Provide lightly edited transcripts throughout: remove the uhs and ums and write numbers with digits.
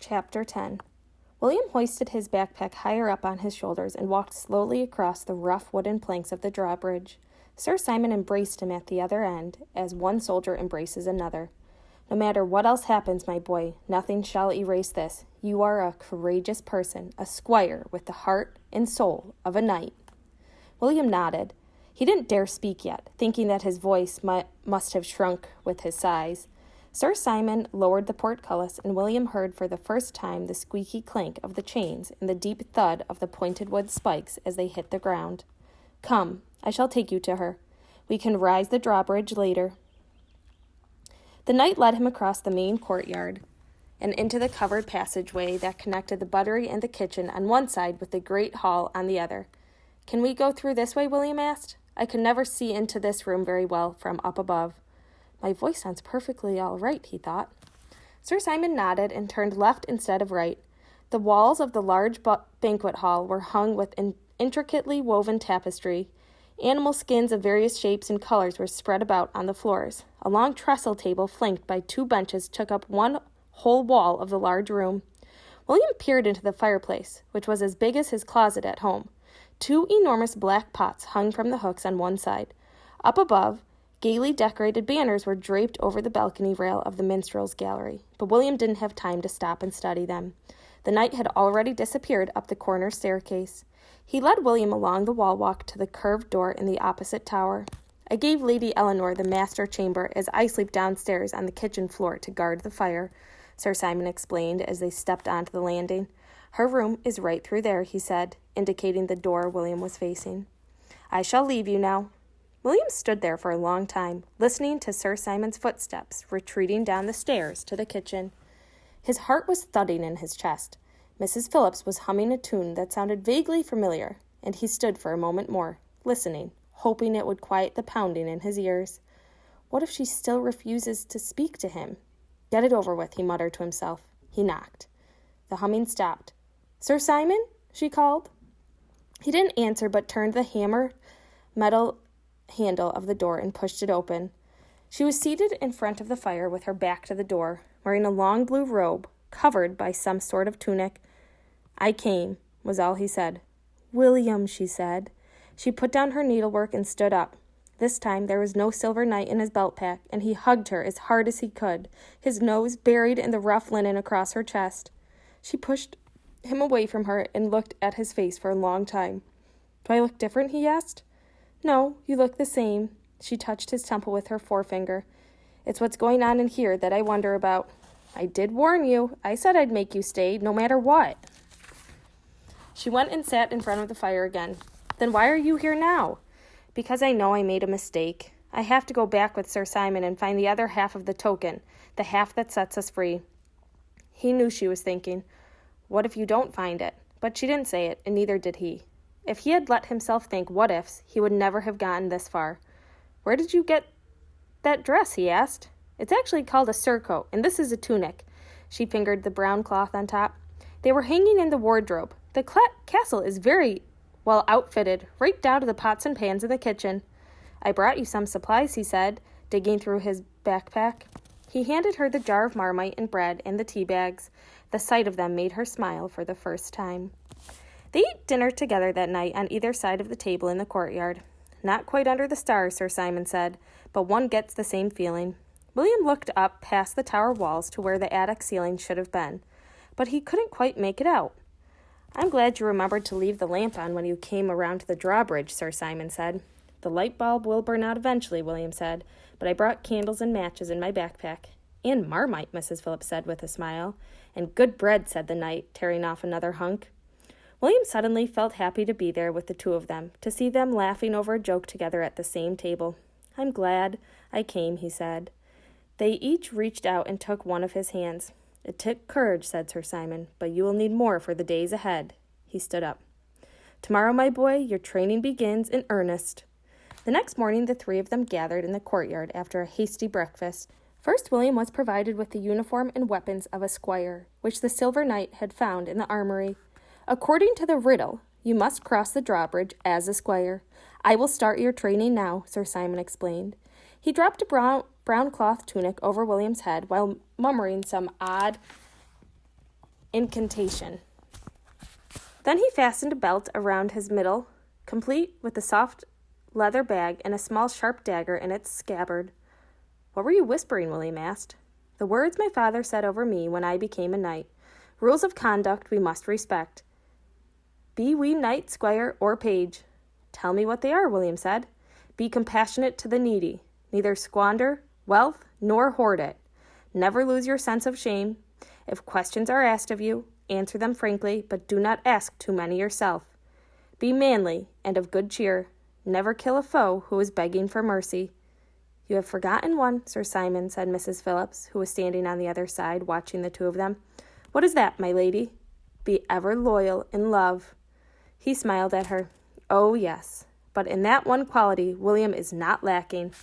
Chapter 10. William hoisted his backpack higher up on his shoulders and walked slowly across the rough wooden planks of the drawbridge. Sir Simon embraced him at the other end, as one soldier embraces another. "No matter what else happens, my boy, nothing shall erase this. You are a courageous person, a squire with the heart and soul of a knight." William nodded. He didn't dare speak yet, thinking that his voice must have shrunk with his size. Sir Simon lowered the portcullis, and William heard for the first time the squeaky clank of the chains and the deep thud of the pointed wood spikes as they hit the ground. "Come, I shall take you to her. We can rise the drawbridge later." The knight led him across the main courtyard and into the covered passageway that connected the buttery and the kitchen on one side with the great hall on the other. "Can we go through this way?" William asked. "I could never see into this room very well from up above." "My voice sounds perfectly all right," he thought. Sir Simon nodded and turned left instead of right. The walls of the large banquet hall were hung with intricately woven tapestry. Animal skins of various shapes and colors were spread about on the floors. A long trestle table flanked by two benches took up one whole wall of the large room. William peered into the fireplace, which was as big as his closet at home. Two enormous black pots hung from the hooks on one side. Up above, gaily decorated banners were draped over the balcony rail of the minstrel's gallery, but William didn't have time to stop and study them. The knight had already disappeared up the corner staircase. He led William along the wall walk to the curved door in the opposite tower. "I gave Lady Eleanor the master chamber, as I sleep downstairs on the kitchen floor to guard the fire," Sir Simon explained as they stepped onto the landing. "Her room is right through there," he said, indicating the door William was facing. "I shall leave you now." William stood there for a long time, listening to Sir Simon's footsteps retreating down the stairs to the kitchen. His heart was thudding in his chest. Mrs. Phillips was humming a tune that sounded vaguely familiar, and he stood for a moment more, listening, hoping it would quiet the pounding in his ears. What if she still refuses to speak to him? "Get it over with," he muttered to himself. He knocked. The humming stopped. "Sir Simon?" she called. He didn't answer, but turned the hammer metal handle of the door and pushed it open. She was seated in front of the fire with her back to the door, wearing a long blue robe, covered by some sort of tunic. "I came," was all he said. "William," she said. She put down her needlework and stood up. This time there was no silver knight in his belt pack, and he hugged her as hard as he could, his nose buried in the rough linen across her chest. She pushed him away from her and looked at his face for a long time. "Do I look different?" he asked. "No, you look the same." She touched his temple with her forefinger. "It's what's going on in here that I wonder about. I did warn you. I said I'd make you stay, no matter what." She went and sat in front of the fire again. "Then why are you here now?" "Because I know I made a mistake. I have to go back with Sir Simon and find the other half of the token, the half that sets us free." He knew she was thinking, "What if you don't find it?" But she didn't say it, and neither did he. If he had let himself think what-ifs, he would never have gotten this far. "Where did you get that dress?" he asked. "It's actually called a surcoat, and this is a tunic." She fingered the brown cloth on top. "They were hanging in the wardrobe. The castle is very well outfitted, right down to the pots and pans in the kitchen." "I brought you some supplies," he said, digging through his backpack. He handed her the jar of Marmite and bread and the tea bags. The sight of them made her smile for the first time. They ate dinner together that night on either side of the table in the courtyard. "Not quite under the stars," Sir Simon said, "but one gets the same feeling." William looked up past the tower walls to where the attic ceiling should have been, but he couldn't quite make it out. "I'm glad you remembered to leave the lamp on when you came around to the drawbridge," Sir Simon said. "The light bulb will burn out eventually," William said, "but I brought candles and matches in my backpack." "And Marmite," Mrs. Phillips said with a smile. "And good bread," said the knight, tearing off another hunk. William suddenly felt happy to be there with the two of them, to see them laughing over a joke together at the same table. "I'm glad I came," he said. They each reached out and took one of his hands. "It took courage," said Sir Simon, "but you will need more for the days ahead." He stood up. "Tomorrow, my boy, your training begins in earnest." The next morning the three of them gathered in the courtyard after a hasty breakfast. First, William was provided with the uniform and weapons of a squire, which the Silver Knight had found in the armory. "According to the riddle, you must cross the drawbridge as a squire. I will start your training now," Sir Simon explained. He dropped a brown cloth tunic over William's head while murmuring some odd incantation. Then he fastened a belt around his middle, complete with a soft leather bag and a small sharp dagger in its scabbard. "What were you whispering?" William asked. "The words my father said over me when I became a knight. Rules of conduct we must respect. Be we knight, squire, or page." "Tell me what they are," William said. "Be compassionate to the needy. Neither squander wealth nor hoard it. Never lose your sense of shame. If questions are asked of you, answer them frankly, but do not ask too many yourself. Be manly and of good cheer. Never kill a foe who is begging for mercy." "You have forgotten one, Sir Simon," said Mrs. Phillips, who was standing on the other side, watching the two of them. "What is that, my lady?" "Be ever loyal in love." He smiled at her. "Oh, yes, but in that one quality William is not lacking."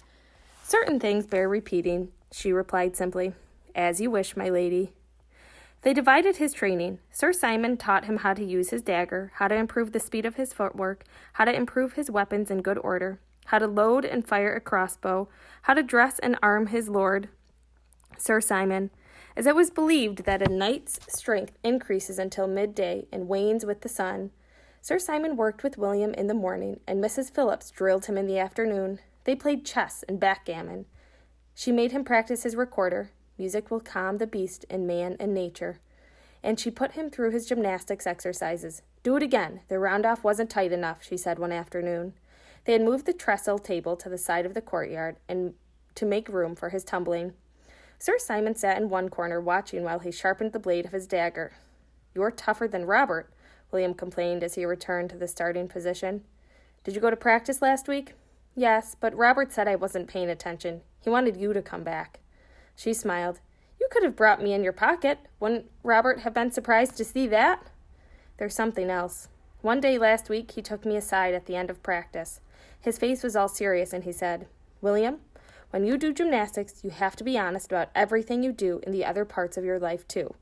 "Certain things bear repeating," she replied simply. "As you wish, my lady." They divided his training. Sir Simon taught him how to use his dagger, how to improve the speed of his footwork, how to improve his weapons in good order, how to load and fire a crossbow, how to dress and arm his lord, Sir Simon, as it was believed that a knight's strength increases until midday and wanes with the sun. Sir Simon worked with William in the morning, and Mrs. Phillips drilled him in the afternoon. They played chess and backgammon. She made him practice his recorder. Music will calm the beast in man and nature. And she put him through his gymnastics exercises. "Do it again. The round-off wasn't tight enough," she said one afternoon. They had moved the trestle table to the side of the courtyard and to make room for his tumbling. Sir Simon sat in one corner watching while he sharpened the blade of his dagger. "You're tougher than Robert," William complained as he returned to the starting position. "Did you go to practice last week?" "Yes, but Robert said I wasn't paying attention. He wanted you to come back." She smiled. "You could have brought me in your pocket. Wouldn't Robert have been surprised to see that?" "There's something else. One day last week he took me aside at the end of practice. His face was all serious, and he said, 'William, when you do gymnastics, you have to be honest about everything you do in the other parts of your life, too.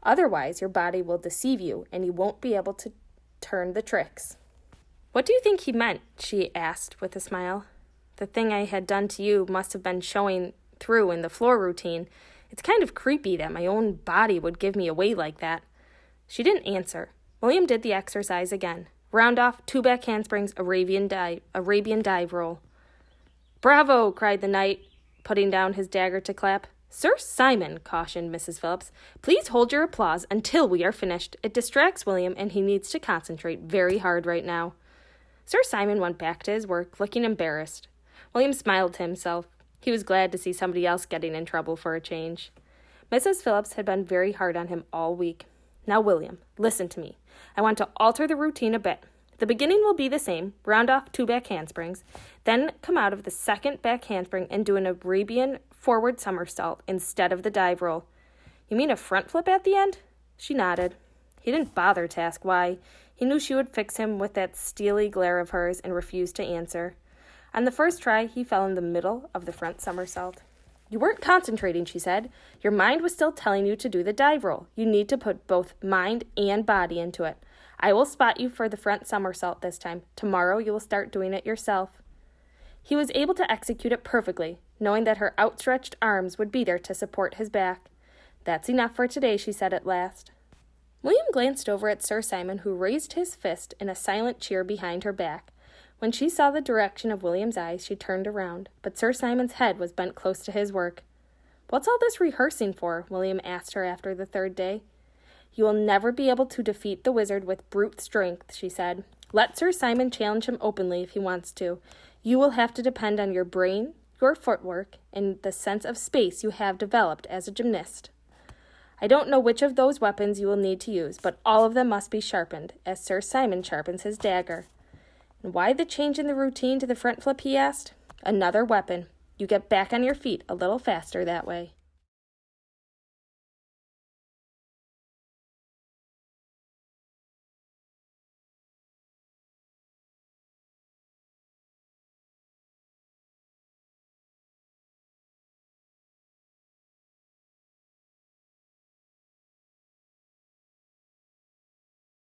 Otherwise, your body will deceive you, and you won't be able to turn the tricks.'" "What do you think he meant?" she asked with a smile. "The thing I had done to you must have been showing through in the floor routine. It's kind of creepy that my own body would give me away like that." She didn't answer. William did the exercise again. Round off, 2 back handsprings, Arabian dive roll. "Bravo!" cried the knight, putting down his dagger to clap. "Sir Simon," cautioned Mrs. Phillips, "please hold your applause until we are finished. It distracts William, and he needs to concentrate very hard right now." Sir Simon went back to his work, looking embarrassed. William smiled to himself. He was glad to see somebody else getting in trouble for a change. Mrs. Phillips had been very hard on him all week. "Now, William, listen to me. I want to alter the routine a bit. The beginning will be the same, round off 2 back handsprings, then come out of the second back handspring and do an Arabian forward somersault instead of the dive roll." "You mean a front flip at the end?" She nodded. He didn't bother to ask why. He knew she would fix him with that steely glare of hers and refused to answer. On the first try, he fell in the middle of the front somersault. "You weren't concentrating," she said. "Your mind was still telling you to do the dive roll. You need to put both mind and body into it. I will spot you for the front somersault this time. Tomorrow you will start doing it yourself." He was able to execute it perfectly, knowing that her outstretched arms would be there to support his back. "That's enough for today," she said at last. William glanced over at Sir Simon, who raised his fist in a silent cheer behind her back. When she saw the direction of William's eyes, she turned around, but Sir Simon's head was bent close to his work. "What's all this rehearsing for?" William asked her after the third day. "You will never be able to defeat the wizard with brute strength," she said. "Let Sir Simon challenge him openly if he wants to. You will have to depend on your brain, your footwork, and the sense of space you have developed as a gymnast. I don't know which of those weapons you will need to use, but all of them must be sharpened, as Sir Simon sharpens his dagger." "And why the change in the routine to the front flip?" he asked. "Another weapon. You get back on your feet a little faster that way."